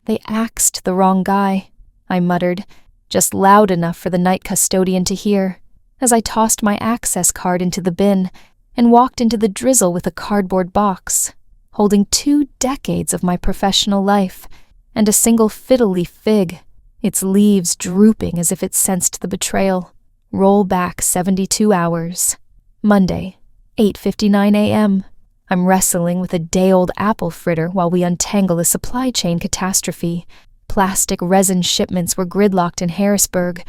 They axed the wrong guy, I muttered, just loud enough for the night custodian to hear, as I tossed my access card into the bin and walked into the drizzle with a cardboard box, holding 2 decades of my professional life and a single fiddle leaf fig, its leaves drooping as if it sensed the betrayal. Roll back 72 hours. Monday, 8:59 a.m. I'm wrestling with a day-old apple fritter while we untangle a supply chain catastrophe. Plastic resin shipments were gridlocked in Harrisburg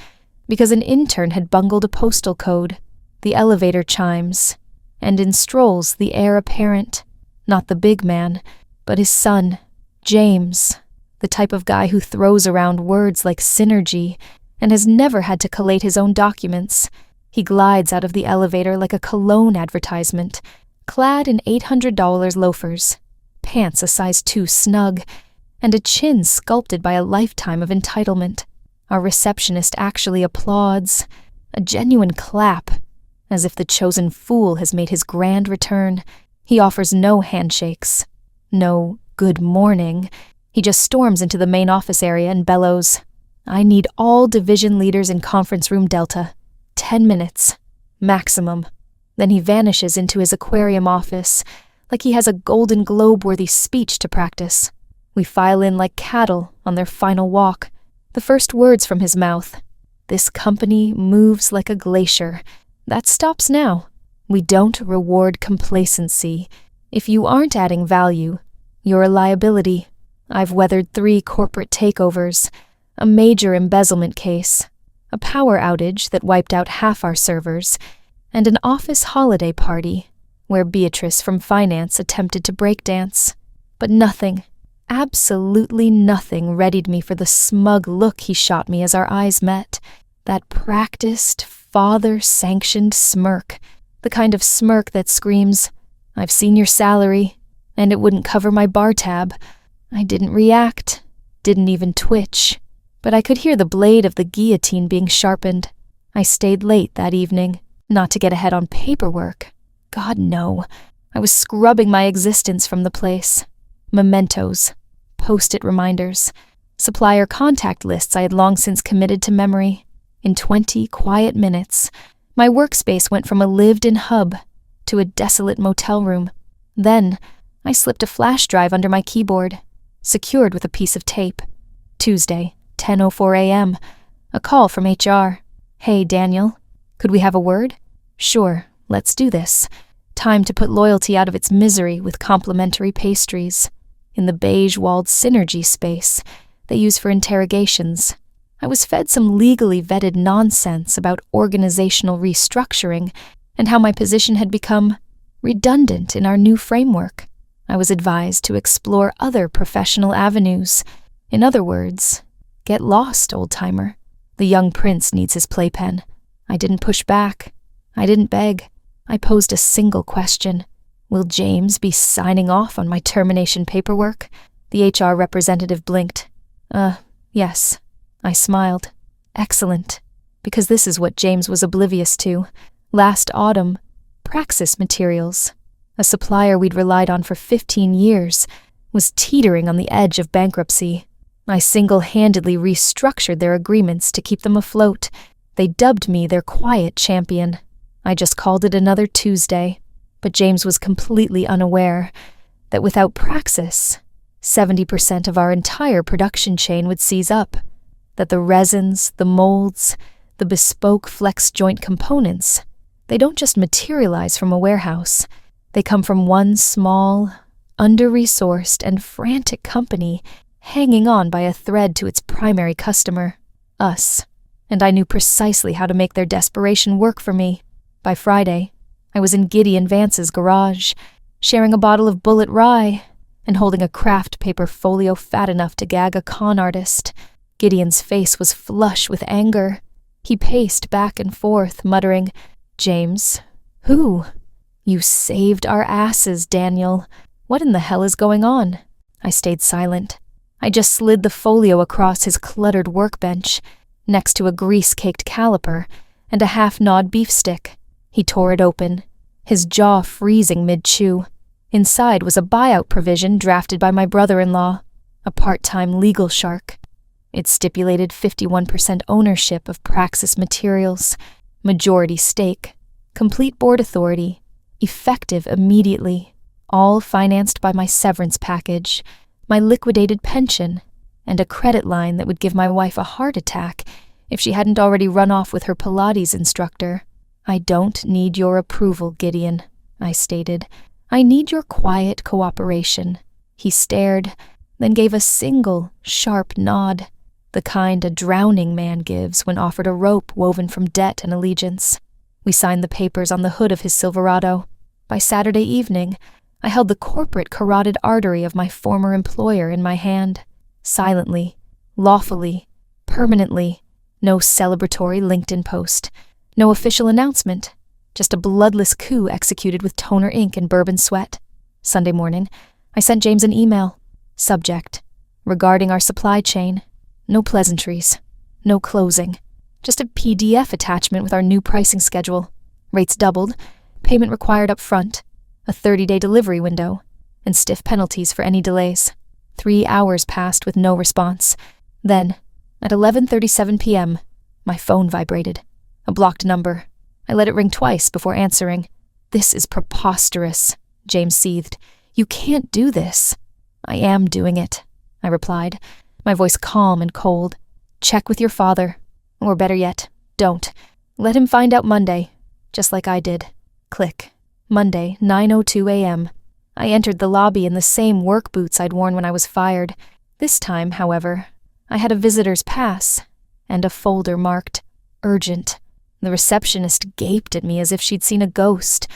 because an intern had bungled a postal code. The elevator chimes, and in strolls the heir apparent, not the big man, but his son, James, the type of guy who throws around words like synergy and has never had to collate his own documents. He glides out of the elevator like a cologne advertisement, clad in $800 loafers, pants a size too snug, and a chin sculpted by a lifetime of entitlement. Our receptionist actually applauds, a genuine clap, as if the chosen fool has made his grand return. He offers no handshakes, no good morning. He just storms into the main office area and bellows, "I need all division leaders in conference room Delta. 10 minutes, maximum." Then he vanishes into his aquarium office, like he has a Golden Globe-worthy speech to practice. We file in like cattle on their final walk. The first words from his mouth, "This company moves like a glacier." That stops now. We don't reward complacency. If you aren't adding value, you're a liability. I've weathered 3 corporate takeovers, a major embezzlement case, a power outage that wiped out half our servers, and an office holiday party where Beatrice from finance attempted to breakdance. But nothing, absolutely nothing readied me for the smug look he shot me as our eyes met. That practiced, father-sanctioned smirk, the kind of smirk that screams, "I've seen your salary, and it wouldn't cover my bar tab." I didn't react, didn't even twitch, but I could hear the blade of the guillotine being sharpened. I stayed late that evening, not to get ahead on paperwork. God, no. I was scrubbing my existence from the place. Mementos, post-it reminders, supplier contact lists I had long since committed to memory. In 20 quiet minutes, my workspace went from a lived-in hub to a desolate motel room. Then, I slipped a flash drive under my keyboard, secured with a piece of tape. Tuesday, 10:04 a.m., a call from HR. "Hey, Daniel, could we have a word?" "Sure, let's do this." Time to put loyalty out of its misery with complimentary pastries. In the beige-walled synergy space they use for interrogations, I was fed some legally vetted nonsense about organizational restructuring and how my position had become redundant in our new framework. I was advised to explore other professional avenues. In other words, get lost, old-timer. The young prince needs his playpen. I didn't push back. I didn't beg. I posed a single question. Will James be signing off on my termination paperwork? The HR representative blinked. Yes. I smiled. Excellent. Because this is what James was oblivious to. Last autumn, Praxis Materials, a supplier we'd relied on for 15 years, was teetering on the edge of bankruptcy. I single-handedly restructured their agreements to keep them afloat. They dubbed me their quiet champion. I just called it another Tuesday, but James was completely unaware that without Praxis, 70% of our entire production chain would seize up, that the resins, the molds, the bespoke flex joint components, they don't just materialize from a warehouse. They come from one small, under-resourced, and frantic company hanging on by a thread to its primary customer, us. And I knew precisely how to make their desperation work for me. By Friday, I was in Gideon Vance's garage, sharing a bottle of Bullet Rye and holding a craft paper folio fat enough to gag a con artist. Gideon's face was flush with anger. He paced back and forth, muttering, "James, who? You saved our asses, Daniel. What in the hell is going on?" I stayed silent. I just slid the folio across his cluttered workbench, next to a grease-caked caliper and a half-gnawed beef stick. He tore it open, his jaw freezing mid-chew. Inside was a buyout provision drafted by my brother-in-law, a part-time legal shark. It stipulated 51% ownership of Praxis Materials, majority stake, complete board authority, effective immediately, all financed by my severance package, my liquidated pension, and a credit line that would give my wife a heart attack if she hadn't already run off with her Pilates instructor. "I don't need your approval, Gideon," I stated. "I need your quiet cooperation." He stared, then gave a single, sharp nod, the kind a drowning man gives when offered a rope woven from debt and allegiance. We signed the papers on the hood of his Silverado. By Saturday evening, I held the corporate carotid artery of my former employer in my hand, silently, lawfully, permanently. No celebratory LinkedIn post, no official announcement, just a bloodless coup executed with toner ink and bourbon sweat. Sunday morning, I sent James an email. Subject: regarding our supply chain. No pleasantries, no closing. Just a PDF attachment with our new pricing schedule. Rates doubled, payment required up front, a 30-day delivery window, and stiff penalties for any delays. 3 hours passed with no response. Then, at 11:37 p.m., my phone vibrated. A blocked number. I let it ring twice before answering. "This is preposterous," James seethed. "You can't do this." "I am doing it," I replied, my voice calm and cold. "Check with your father. Or better yet, don't. Let him find out Monday, just like I did." Click. Monday, 9:02 a.m. I entered the lobby in the same work boots I'd worn when I was fired. This time, however, I had a visitor's pass and a folder marked urgent. The receptionist gaped at me as if she'd seen a ghost,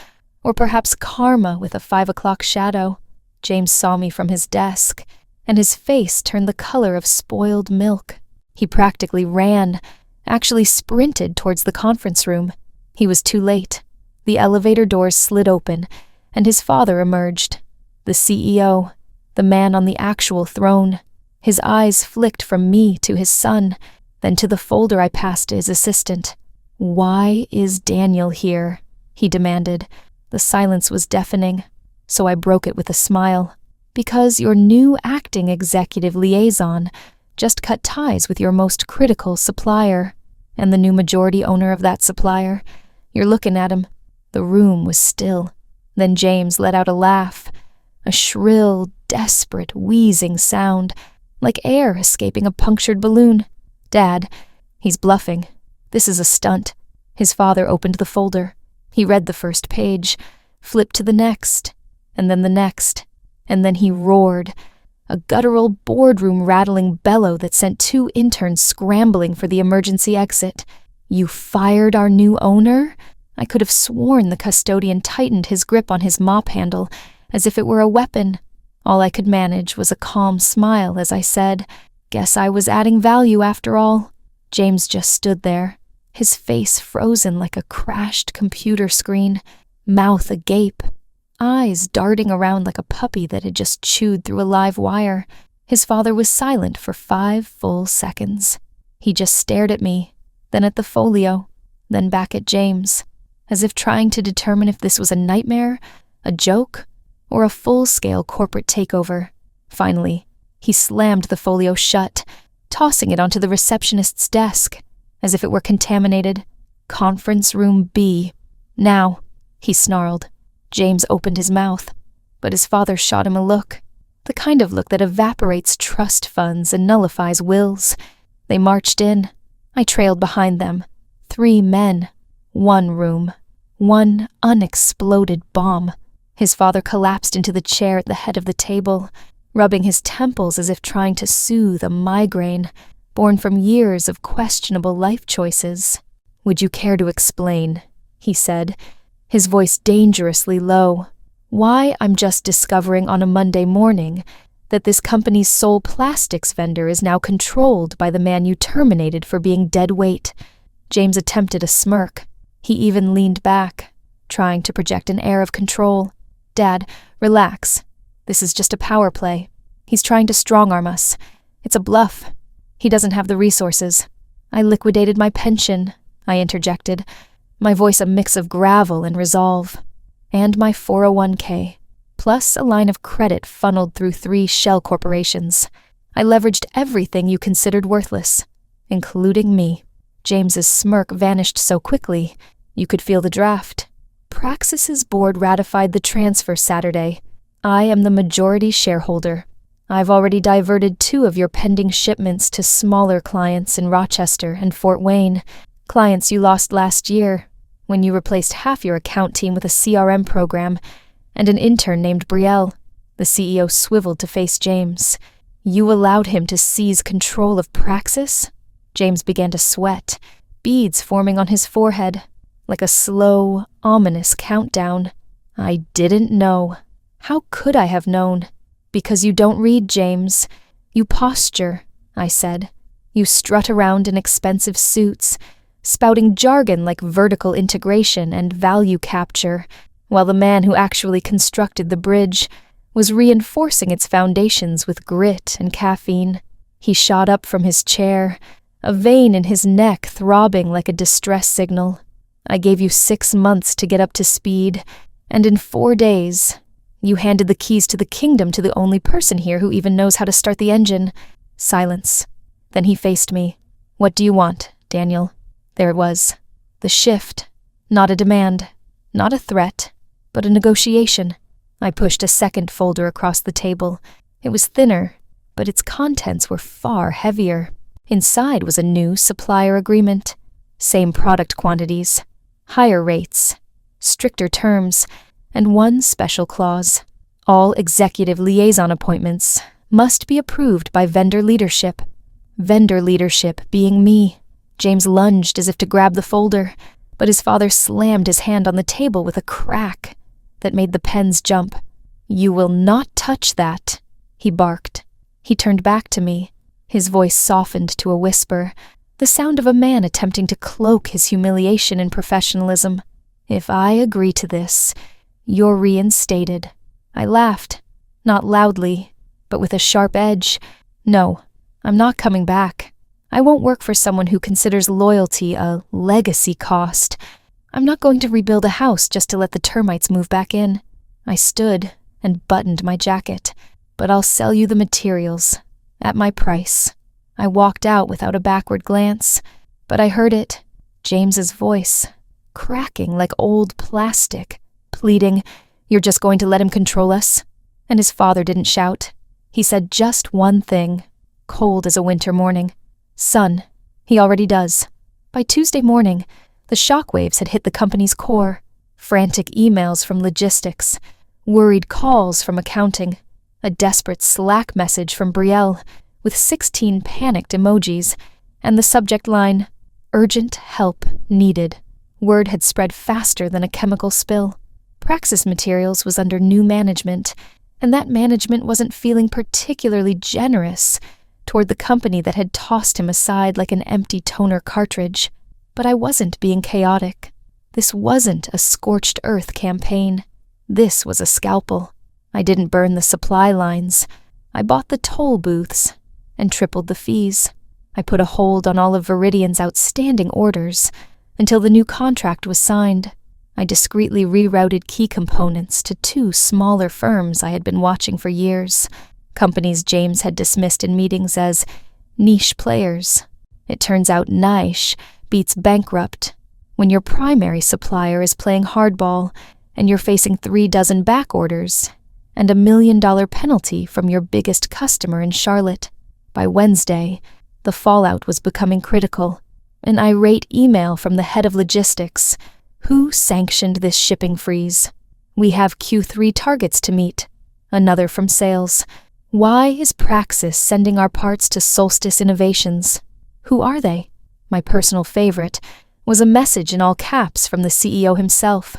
or perhaps karma with a 5 o'clock shadow. James saw me from his desk, and his face turned the color of spoiled milk. He practically ran, actually sprinted towards the conference room. He was too late. The elevator doors slid open, and his father emerged. The CEO, the man on the actual throne. His eyes flicked from me to his son, then to the folder I passed to his assistant. "Why is Daniel here?" he demanded. The silence was deafening, so I broke it with a smile. "Because your new acting executive liaison just cut ties with your most critical supplier, and the new majority owner of that supplier. You're looking at him." The room was still. Then James let out a laugh, a shrill, desperate, wheezing sound, like air escaping a punctured balloon. "Dad, he's bluffing. This is a stunt." His father opened the folder. He read the first page, flipped to the next, and then the next, and then he roared, a guttural boardroom-rattling bellow that sent 2 interns scrambling for the emergency exit. "You fired our new owner?" I could have sworn the custodian tightened his grip on his mop handle, as if it were a weapon. All I could manage was a calm smile as I said, "Guess I was adding value after all." James just stood there, his face frozen like a crashed computer screen, mouth agape, eyes darting around like a puppy that had just chewed through a live wire. His father was silent for 5 full seconds. He just stared at me, then at the folio, then back at James, as if trying to determine if this was a nightmare, a joke, or a full-scale corporate takeover. Finally, he slammed the folio shut, tossing it onto the receptionist's desk, as if it were contaminated. "Conference room B. Now," he snarled. James opened his mouth, but his father shot him a look, the kind of look that evaporates trust funds and nullifies wills. They marched in. I trailed behind them. 3 men. 1 room. 1 unexploded bomb. His father collapsed into the chair at the head of the table, rubbing his temples as if trying to soothe a migraine born from years of questionable life choices. "Would you care to explain?" he said, his voice dangerously low. "Why I'm just discovering on a Monday morning that this company's sole plastics vendor is now controlled by the man you terminated for being dead weight." James attempted a smirk. He even leaned back, trying to project an air of control. "Dad, relax. This is just a power play. He's trying to strong-arm us. It's a bluff. He doesn't have the resources. I liquidated my pension," I interjected, my voice a mix of gravel and resolve. "And my 401k, plus a line of credit funneled through 3 shell corporations. I leveraged everything you considered worthless, including me. James's smirk vanished so quickly, you could feel the draft. Praxis's board ratified the transfer Saturday. I am the majority shareholder. I've already diverted 2 of your pending shipments to smaller clients in Rochester and Fort Wayne, clients you lost last year when you replaced half your account team with a CRM program and an intern named Brielle. The CEO swiveled to face James. You allowed him to seize control of Praxis? James began to sweat, beads forming on his forehead, like a slow, ominous countdown. I didn't know. How could I have known? Because you don't read, James. You posture, I said. You strut around in expensive suits, spouting jargon like vertical integration and value capture, while the man who actually constructed the bridge was reinforcing its foundations with grit and caffeine. He shot up from his chair, a vein in his neck throbbing like a distress signal. I gave you 6 months to get up to speed, and in 4 days, you handed the keys to the kingdom to the only person here who even knows how to start the engine. Silence. Then he faced me. What do you want, Daniel? There it was. The shift. Not a demand. Not a threat. But a negotiation. I pushed a second folder across the table. It was thinner, but its contents were far heavier. Inside was a new supplier agreement. Same product quantities. Higher rates. Stricter terms. And one special clause. All executive liaison appointments must be approved by vendor leadership. Vendor leadership being me. James lunged as if to grab the folder, but his father slammed his hand on the table with a crack that made the pens jump. You will not touch that, he barked. He turned back to me. His voice softened to a whisper, the sound of a man attempting to cloak his humiliation in professionalism. If I agree to this, you're reinstated. I laughed, not loudly, but with a sharp edge. No, I'm not coming back. I won't work for someone who considers loyalty a legacy cost. I'm not going to rebuild a house just to let the termites move back in. I stood and buttoned my jacket. But I'll sell you the materials, at my price. I walked out without a backward glance, but I heard it, James's voice, cracking like old plastic, pleading, "You're just going to let him control us?" And his father didn't shout. He said just one thing, cold as a winter morning. "Son, he already does." By Tuesday morning, the shockwaves had hit the company's core. Frantic emails from logistics, worried calls from accounting, a desperate Slack message from Brielle with 16 panicked emojis, and the subject line, "Urgent help needed." Word had spread faster than a chemical spill. Praxis Materials was under new management, and that management wasn't feeling particularly generous toward the company that had tossed him aside like an empty toner cartridge. But I wasn't being chaotic. This wasn't a scorched earth campaign. This was a scalpel. I didn't burn the supply lines. I bought the toll booths and tripled the fees. I put a hold on all of Viridian's outstanding orders until the new contract was signed. I discreetly rerouted key components to 2 smaller firms I had been watching for years, companies James had dismissed in meetings as niche players. It turns out niche beats bankrupt when your primary supplier is playing hardball and you're facing 3 dozen back orders and $1 million penalty from your biggest customer in Charlotte. By Wednesday, the fallout was becoming critical. An irate email from the head of logistics. Who sanctioned this shipping freeze? We have Q3 targets to meet. Another from sales. Why is Praxis sending our parts to Solstice Innovations? Who are they? My personal favorite was a message in all caps from the CEO himself.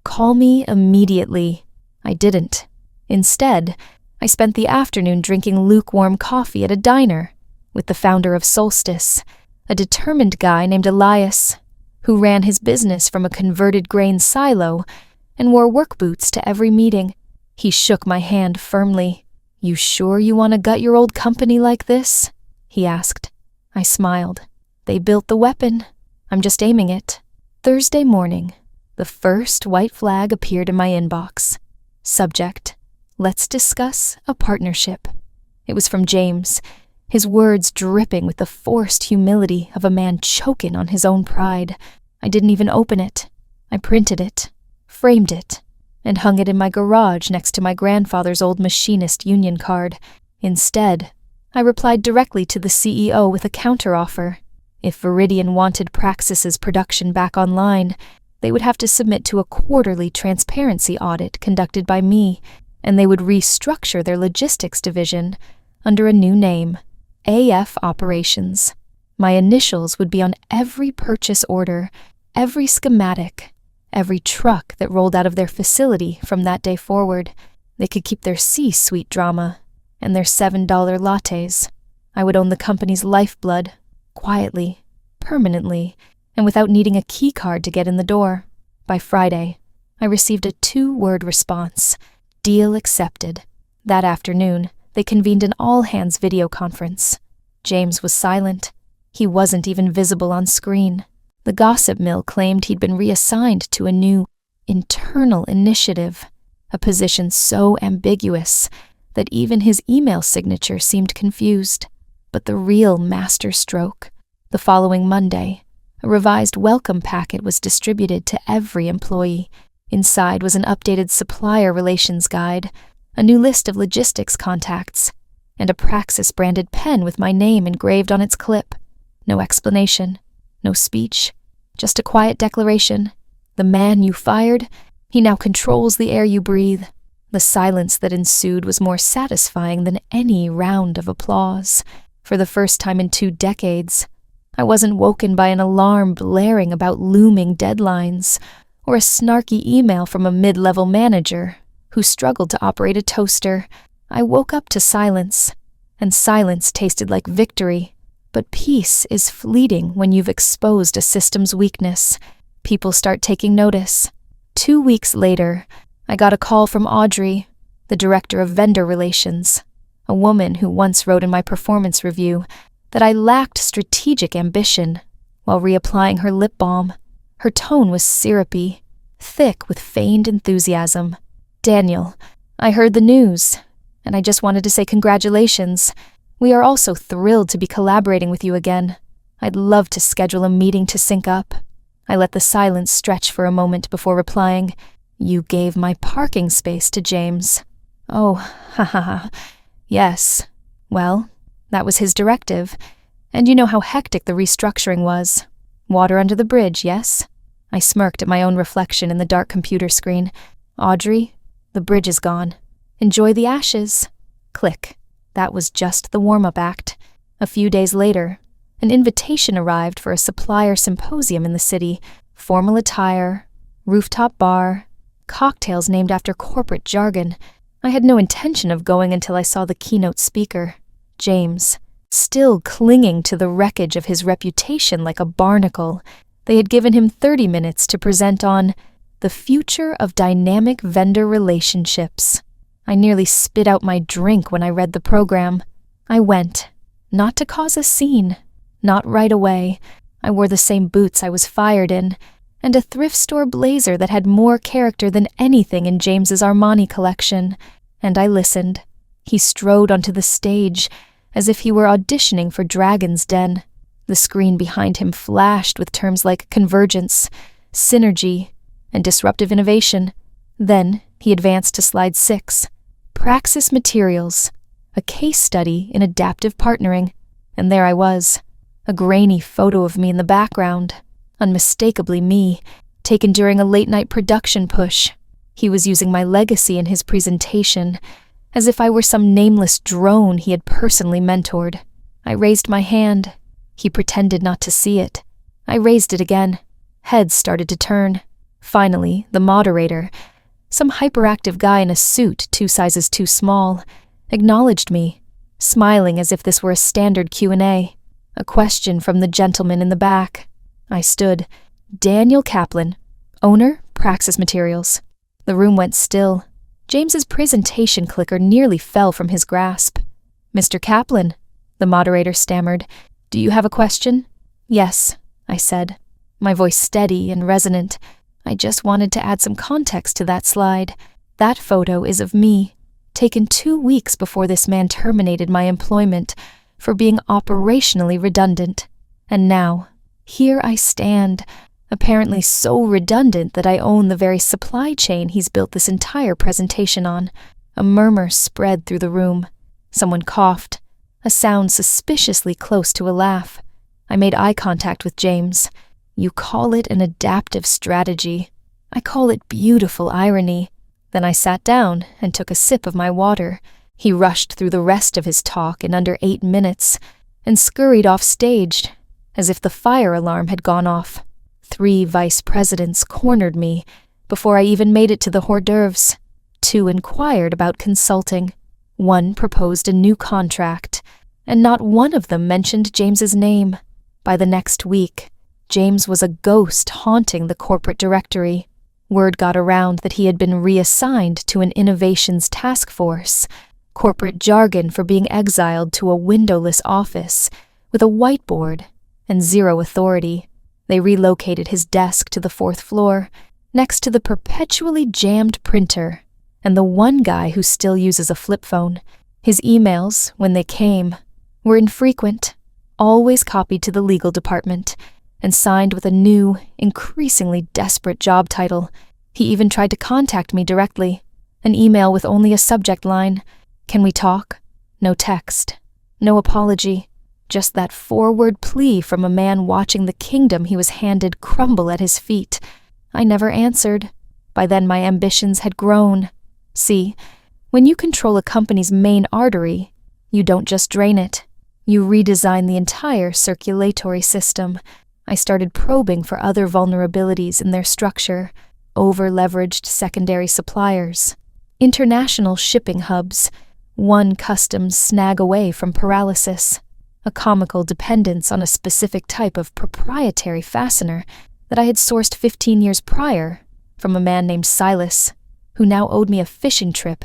Call me immediately. I didn't. Instead, I spent the afternoon drinking lukewarm coffee at a diner with the founder of Solstice, a determined guy named Elias, who ran his business from a converted grain silo and wore work boots to every meeting. He shook my hand firmly. "You sure you want to gut your old company like this?" he asked. I smiled. They built the weapon. I'm just aiming it. Thursday morning, the first white flag appeared in my inbox. Subject: Let's discuss a partnership. It was from James, his words dripping with the forced humility of a man choking on his own pride. I didn't even open it. I printed it, framed it, and hung it in my garage next to my grandfather's old machinist union card. Instead, I replied directly to the CEO with a counteroffer. If Viridian wanted Praxis's production back online, they would have to submit to a quarterly transparency audit conducted by me, and they would restructure their logistics division under a new name, AF Operations. My initials would be on every purchase order, every schematic, every truck that rolled out of their facility from that day forward. They could keep their C-suite drama and their $7 lattes. I would own the company's lifeblood, quietly, permanently, and without needing a key card to get in the door. By Friday, I received a 2-word response: deal accepted. That afternoon, they convened an all-hands video conference. James was silent. He wasn't even visible on screen. The gossip mill claimed he'd been reassigned to a new internal initiative, a position so ambiguous that even his email signature seemed confused. But the real masterstroke, the following Monday, a revised welcome packet was distributed to every employee. Inside was an updated supplier relations guide, a new list of logistics contacts, and a Praxis-branded pen with my name engraved on its clip. No explanation, no speech, just a quiet declaration. The man you fired, he now controls the air you breathe. The silence that ensued was more satisfying than any round of applause. For the first time in 2 decades, I wasn't woken by an alarm blaring about looming deadlines, or a snarky email from a mid-level manager who struggled to operate a toaster. I woke up to silence, and silence tasted like victory. But peace is fleeting when you've exposed a system's weakness. People start taking notice. 2 weeks later, I got a call from Audrey, the director of vendor relations, a woman who once wrote in my performance review that I lacked strategic ambition while reapplying her lip balm. Her tone was syrupy, thick with feigned enthusiasm. "Daniel, I heard the news, and I just wanted to say congratulations. We are also thrilled to be collaborating with you again. I'd love to schedule a meeting to sync up." I let the silence stretch for a moment before replying, "You gave my parking space to James." "Oh, ha ha ha. Yes. Well, that was his directive, and you know how hectic the restructuring was. Water under the bridge, yes?" I smirked at my own reflection in the dark computer screen. "Audrey, the bridge is gone. Enjoy the ashes." Click. That was just the warm-up act. A few days later, an invitation arrived for a supplier symposium in the city. Formal attire, rooftop bar, cocktails named after corporate jargon. I had no intention of going until I saw the keynote speaker, James, still clinging to the wreckage of his reputation like a barnacle. They had given him 30 minutes to present on the future of dynamic vendor relationships. I nearly spit out my drink when I read the program. I went, not to cause a scene, not right away. I wore the same boots I was fired in, and a thrift store blazer that had more character than anything in James's Armani collection, and I listened. He strode onto the stage as if he were auditioning for Dragon's Den. The screen behind him flashed with terms like convergence, synergy, and disruptive innovation. Then he advanced to slide 6, Praxis Materials, a case study in adaptive partnering. And there I was, a grainy photo of me in the background, unmistakably me, taken during a late-night production push. He was using my legacy in his presentation, as if I were some nameless drone he had personally mentored. I raised my hand. He pretended not to see it. I raised it again. Heads started to turn. Finally, the moderator, some hyperactive guy in a suit 2 sizes too small, acknowledged me, smiling as if this were a standard Q&A. A question from the gentleman in the back. I stood. "Daniel Kaplan, owner, Praxis Materials." The room went still. James's presentation clicker nearly fell from his grasp. "Mr. Kaplan," the moderator stammered, "do you have a question?" "Yes," I said, my voice steady and resonant. "I just wanted to add some context to that slide. That photo is of me, taken 2 weeks before this man terminated my employment, for being operationally redundant. And now, here I stand, apparently so redundant that I own the very supply chain he's built this entire presentation on. A murmur spread through the room. Someone coughed, a sound suspiciously close to a laugh. I made eye contact with James. You call it an adaptive strategy. I call it beautiful irony. Then I sat down and took a sip of my water. He rushed through the rest of his talk in under 8 minutes and scurried off stage as if the fire alarm had gone off. 3 vice presidents cornered me before I even made it to the hors d'oeuvres. 2 inquired about consulting. 1 proposed a new contract, and not one of them mentioned James's name. By the next week, James was a ghost haunting the corporate directory. Word got around that he had been reassigned to an innovations task force, corporate jargon for being exiled to a windowless office with a whiteboard and 0 authority. They relocated his desk to the 4th floor, next to the perpetually jammed printer, and the one guy who still uses a flip phone. His emails, when they came, were infrequent, always copied to the legal department, and signed with a new, increasingly desperate job title. He even tried to contact me directly, an email with only a subject line, "Can we talk?" No text, no apology, just that 4-word plea from a man watching the kingdom he was handed crumble at his feet. I never answered. By then my ambitions had grown. See, when you control a company's main artery, you don't just drain it. You redesign the entire circulatory system. I started probing for other vulnerabilities in their structure, over-leveraged secondary suppliers, international shipping hubs, one customs snag away from paralysis, a comical dependence on a specific type of proprietary fastener that I had sourced 15 years prior from a man named Silas, who now owed me a fishing trip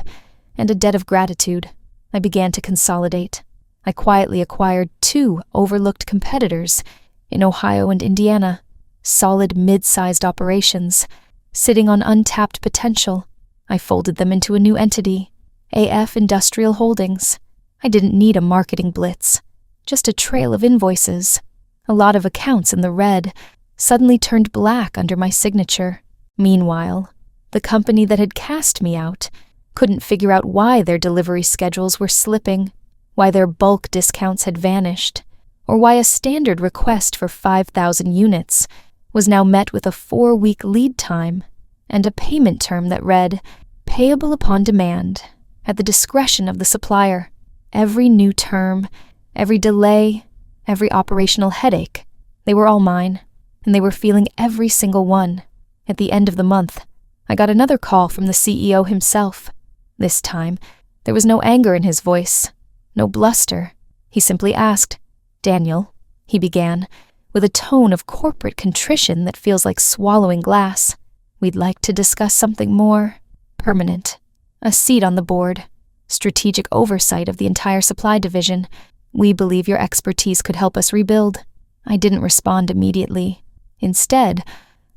and a debt of gratitude. I began to consolidate. I quietly acquired 2 overlooked competitors in Ohio and Indiana, solid mid-sized operations, sitting on untapped potential. I folded them into a new entity, AF Industrial Holdings. I didn't need a marketing blitz, just a trail of invoices. A lot of accounts in the red suddenly turned black under my signature. Meanwhile, the company that had cast me out couldn't figure out why their delivery schedules were slipping, why their bulk discounts had vanished, or why a standard request for 5,000 units was now met with a 4-week lead time and a payment term that read, "Payable upon demand, at the discretion of the supplier." Every new term, every delay, every operational headache, they were all mine, and they were feeling every single one. At the end of the month, I got another call from the CEO himself. This time, there was no anger in his voice, no bluster. He simply asked, "Daniel," he began, with a tone of corporate contrition that feels like swallowing glass, "we'd like to discuss something more permanent. A seat on the board, strategic oversight of the entire supply division. We believe your expertise could help us rebuild." I didn't respond immediately. Instead,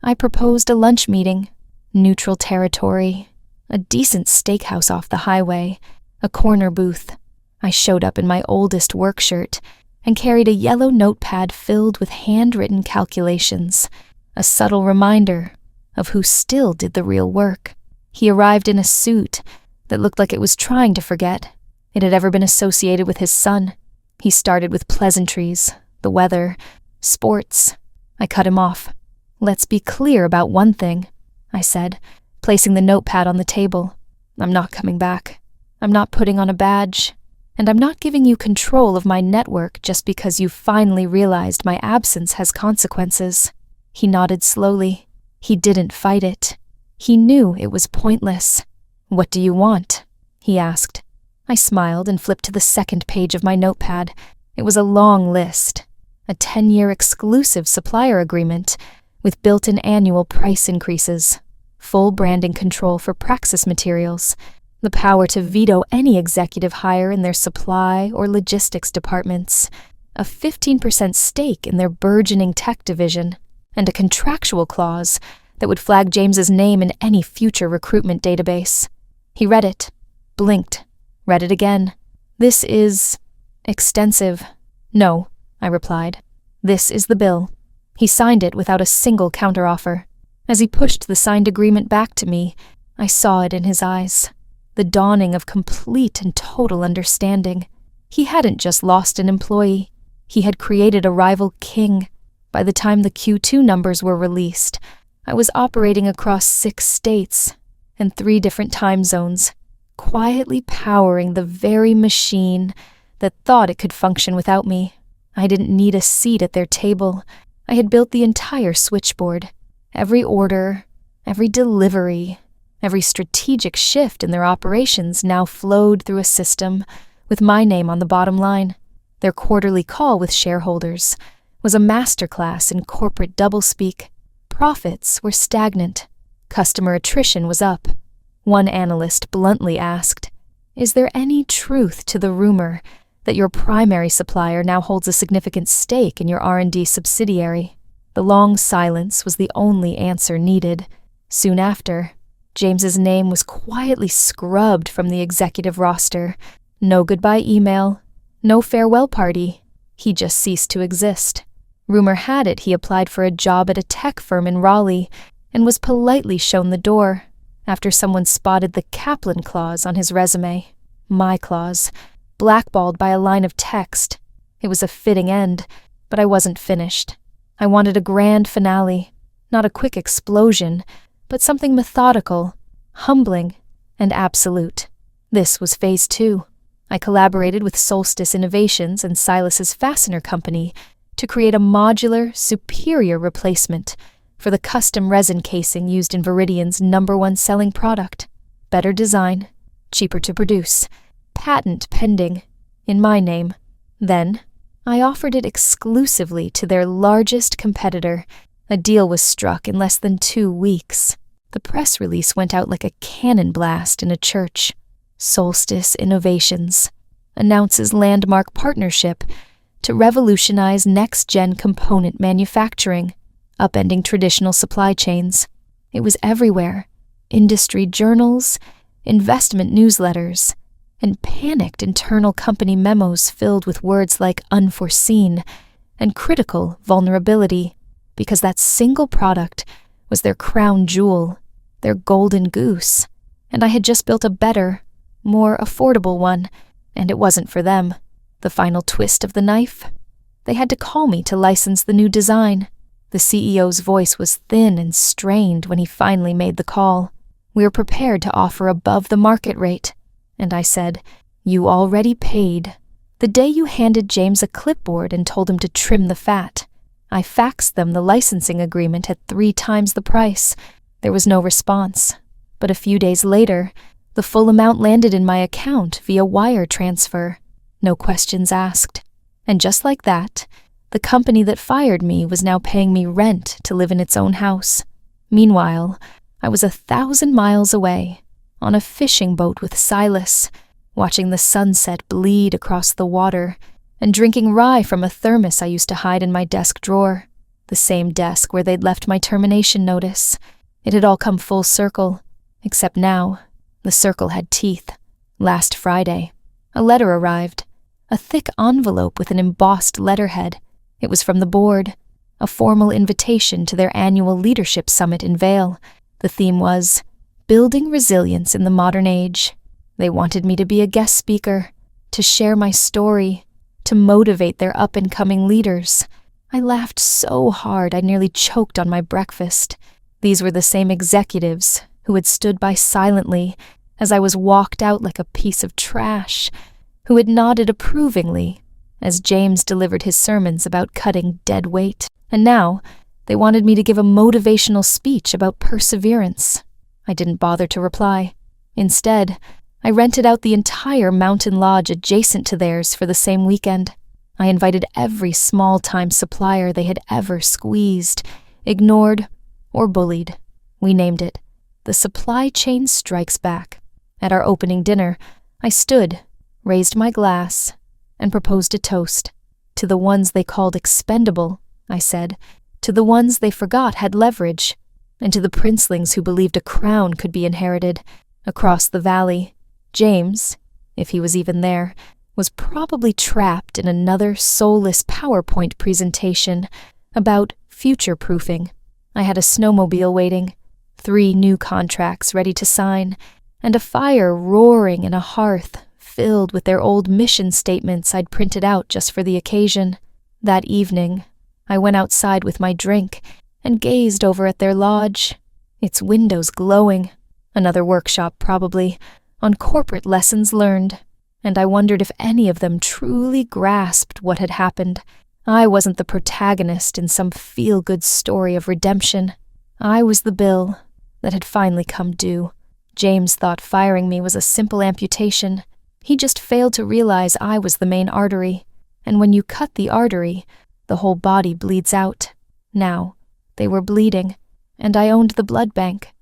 I proposed a lunch meeting, neutral territory, a decent steakhouse off the highway, a corner booth. I showed up in my oldest work shirt and carried a yellow notepad filled with handwritten calculations, a subtle reminder of who still did the real work. He arrived in a suit that looked like it was trying to forget it had ever been associated with his son. He started with pleasantries, the weather, sports. I cut him off. "Let's be clear about one thing," I said, placing the notepad on the table. "I'm not coming back. I'm not putting on a badge. And I'm not giving you control of my network just because you finally realized my absence has consequences." He nodded slowly. He didn't fight it. He knew it was pointless. "What do you want?" he asked. I smiled and flipped to the second page of my notepad. It was a long list. A 10-year exclusive supplier agreement with built-in annual price increases, full branding control for Praxis materials, the power to veto any executive hire in their supply or logistics departments, a 15% stake in their burgeoning tech division, and a contractual clause that would flag James's name in any future recruitment database. He read it, blinked, read it again. "This is Extensive. No, I replied. This is the bill. He signed it without a single counteroffer. As he pushed the signed agreement back to me, I saw it in his eyes. The dawning of complete and total understanding. He hadn't just lost an employee. He had created a rival king. By the time the Q2 numbers were released, I was operating across 6 states and 3 different time zones, quietly powering the very machine that thought it could function without me. I didn't need a seat at their table. I had built the entire switchboard. Every order, every delivery, every strategic shift in their operations now flowed through a system with my name on the bottom line. Their quarterly call with shareholders was a masterclass in corporate doublespeak. Profits were stagnant. Customer attrition was up. One analyst bluntly asked, "Is there any truth to the rumor that your primary supplier now holds a significant stake in your R&D subsidiary?" The long silence was the only answer needed. Soon after, James's name was quietly scrubbed from the executive roster. No goodbye email, no farewell party. He just ceased to exist. Rumor had it he applied for a job at a tech firm in Raleigh and was politely shown the door after someone spotted the Kaplan clause on his resume. My clause, blackballed by a line of text. It was a fitting end, but I wasn't finished. I wanted a grand finale, not a quick explosion, but something methodical, humbling, and absolute. This was phase 2. I collaborated with Solstice Innovations and Silas's Fastener Company to create a modular, superior replacement for the custom resin casing used in Veridian's #1 selling product. Better design, cheaper to produce, patent pending, in my name. Then, I offered it exclusively to their largest competitor. A deal was struck in less than 2 weeks. The press release went out like a cannon blast in a church. Solstice Innovations announces landmark partnership to revolutionize next-gen component manufacturing, upending traditional supply chains. It was everywhere. Industry journals, investment newsletters, and panicked internal company memos filled with words like unforeseen and critical vulnerability, because that single product was their crown jewel, their golden goose, and I had just built a better, more affordable one, and it wasn't for them. The final twist of the knife? They had to call me to license the new design. The CEO's voice was thin and strained when he finally made the call. "We are prepared to offer above the market rate." And I said, "You already paid." The day you handed James a clipboard and told him to trim the fat, I faxed them the licensing agreement at 3 times the price. There was no response. But a few days later, the full amount landed in my account via wire transfer. No questions asked. And just like that, the company that fired me was now paying me rent to live in its own house. Meanwhile, I was 1,000 miles away, on a fishing boat with Silas, watching the sunset bleed across the water, and drinking rye from a thermos I used to hide in my desk drawer, the same desk where they'd left my termination notice. It had all come full circle, except now, the circle had teeth. Last Friday, a letter arrived, a thick envelope with an embossed letterhead. It was from the board, a formal invitation to their annual leadership summit in Vail. The theme was Building Resilience in the Modern Age. They wanted me to be a guest speaker, to share my story, to motivate their up-and-coming leaders. I laughed so hard I nearly choked on my breakfast. These were the same executives who had stood by silently as I was walked out like a piece of trash, who had nodded approvingly as James delivered his sermons about cutting dead weight. And now they wanted me to give a motivational speech about perseverance. I didn't bother to reply. Instead, I rented out the entire mountain lodge adjacent to theirs for the same weekend. I invited every small-time supplier they had ever squeezed, ignored, or bullied. We named it The Supply Chain Strikes Back. At our opening dinner, I stood, raised my glass, and proposed a toast. To the ones they called expendable, I said, to the ones they forgot had leverage, and to the princelings who believed a crown could be inherited. Across the valley, James, if he was even there, was probably trapped in another soulless PowerPoint presentation about future-proofing. I had a snowmobile waiting, 3 new contracts ready to sign, and a fire roaring in a hearth filled with their old mission statements I'd printed out just for the occasion. That evening, I went outside with my drink and gazed over at their lodge, its windows glowing. Another workshop, probably, on corporate lessons learned, and I wondered if any of them truly grasped what had happened. I wasn't the protagonist in some feel-good story of redemption. I was the bill that had finally come due. James thought firing me was a simple amputation. He just failed to realize I was the main artery, and when you cut the artery, the whole body bleeds out. Now, they were bleeding, and I owned the blood bank.